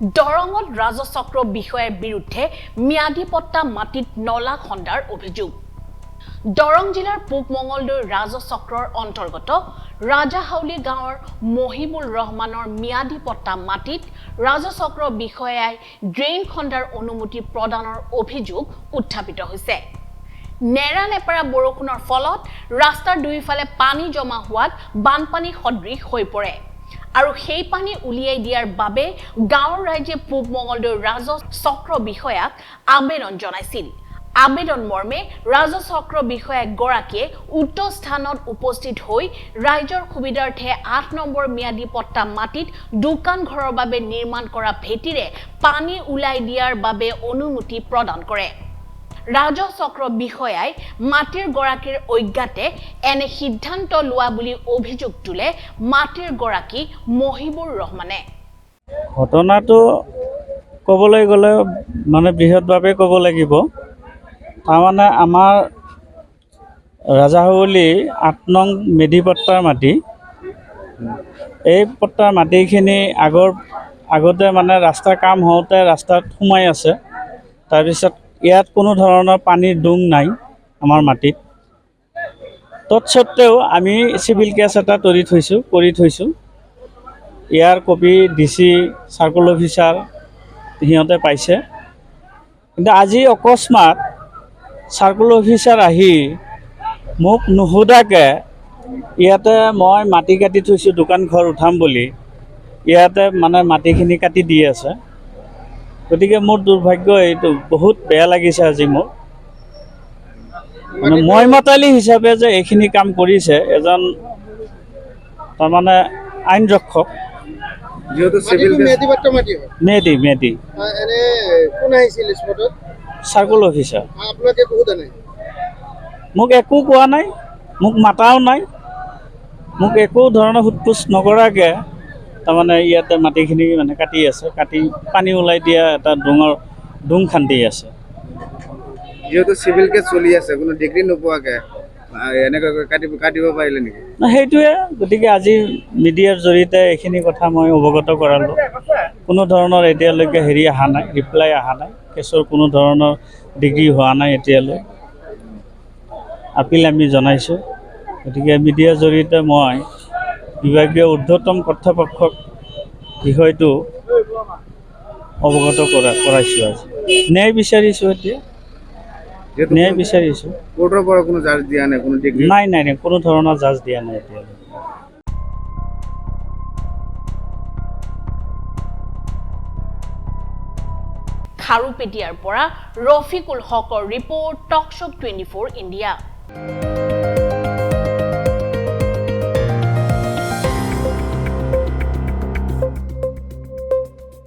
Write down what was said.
দৰঙত ৰাজচক্ৰ বিষয়াৰ বিৰুদ্ধে ম্যাদী পট্টা মাটিত নলা খন্দাৰ অভিযোগ। দৰং জিলাৰ পূব মঙলদৈ ৰাজচক্ৰৰ অন্তৰ্গত ৰাজাহাউলি গাঁৱৰ মহিবুল ৰহমানৰ ম্যাদী পট্টা মাটিত ৰাজচক্ৰ বিষয়াই ড্ৰেইন খন্দাৰ অনুমতি প্ৰদানৰ অভিযোগ উত্থাপিত হৈছে। নেৰানেপেৰা বৰষুণৰ ফলত ৰাস্তাৰ দুয়োফালে পানী জমা হোৱাত বানপানী সদৃশ হৈ পৰে। আৰু সেই পানী উলিয়াই দিয়াৰ বাবে গাঁৱৰ ৰাইজে পূব মঙলদৈ ৰাজচক্ৰ বিষয়াক আবেদন জনাইছিল। আবেদন মৰ্মে ৰাজচক্ৰ বিষয়া গৰাকীয়ে উক্ত স্থানত উপস্থিত হৈ ৰাইজৰ সুবিধাৰ্থে ৮ নম্বৰ ম্যাদী পট্টা মাটিত দোকান ঘৰৰ বাবে নিৰ্মাণ কৰা ভেটিৰে পানী উলাই দিয়াৰ বাবে অনুমতি প্ৰদান কৰে। ৰাজচক্ৰ বিষয়াই মাটিৰ গৰাকীৰ অজ্ঞাতে এনে সিদ্ধান্ত লোৱা বুলি অভিযোগ তোলে মাটিৰ গৰাকী মহিবুৰ ৰহমানে। ঘটনাটো ক'বলৈ গ'লে মানে বৃহৎভাৱে ক'ব লাগিব। তাৰমানে আমাৰ ৰাজাহাউলি ৮ নং মেধি পট্টাৰ মাটি, এই পট্টাৰ মাটিখিনি আগতে মানে ৰাস্তাৰ কাম হওঁতে ৰাস্তাত সোমাই আছে। তাৰপিছত ইয়াত কোনো ধৰণৰ পানীৰ ডুং নাই আমাৰ মাটিত। তৎসত্ত্বেও আমি চিভিল কেছ এটা কৰি থৈছোঁ। ইয়াৰ কপি DC চাৰ্কল অফিচাৰ সিহঁতে পাইছে। কিন্তু আজি অকস্মাত চাৰ্কল অফিচাৰ আহি মোক নুসুধাকৈ ইয়াতে মই মাটি কাটি থৈছোঁ দোকান ঘৰ উঠাম বুলি, ইয়াতে মানে মাটিখিনি কাটি দি আছে। গতিকে মোৰ দুৰ্ভাগ্য, এইটো বহুত বেয়া লাগিছে আজি মোৰ। মানে মই মতালি হিচাপে যে এইখিনি কাম কৰিছে এজন তাৰমানে আইন ৰক্ষক। মেধি চাৰ্কল অফিচাৰ মোক একো কোৱা নাই, মোক মাতাও নাই, মোক একো ধৰণৰ সোধপোছ নকৰাকৈ তাৰমানে ইয়াতে মাটিখিনি মানে কাটি আছে, কাটি পানী ওলাই দিয়া এটা ডুং খান্দি আছে। যেহেতু চিভিল কেছ চলি আছে, কোনো ডিগ্ৰী নোপোৱাকৈ এনেকৈ কাটিব পাৰিলে নেকি? সেইটোৱে। গতিকে আজি মিডিয়াৰ জৰিয়তে এইখিনি কথা মই অৱগত কৰালোঁ। কোনো ধৰণৰ এতিয়ালৈকে অহা নাই, ৰিপ্লাই অহা নাই। কেছৰ কোনো ধৰণৰ ডিগ্ৰী হোৱা নাই এতিয়ালৈ। আপিল আমি জনাইছোঁ। গতিকে মিডিয়াৰ জৰিয়তে মই বিভাগীয় ঊৰ্ধ্বতম কৰ্তৃপক্ষক বিষয়টো অৱগত কৰাইছোঁ। আজি ন্যায় বিচাৰিছোঁ। এতিয়া ন্যায় বিচাৰিছোঁ। কোৰ্টৰ পৰা কোনো জাজ দিয়া নাই, কোনো ডিগ্ৰী নাই, কোনো ধৰণৰ জাজ দিয়া নাই এতিয়ালৈ। খাৰুপেটীয়াৰ পৰা ৰফিকুল হকৰ ৰিপৰ্ট, টকশ্বক 24 ইণ্ডিয়া।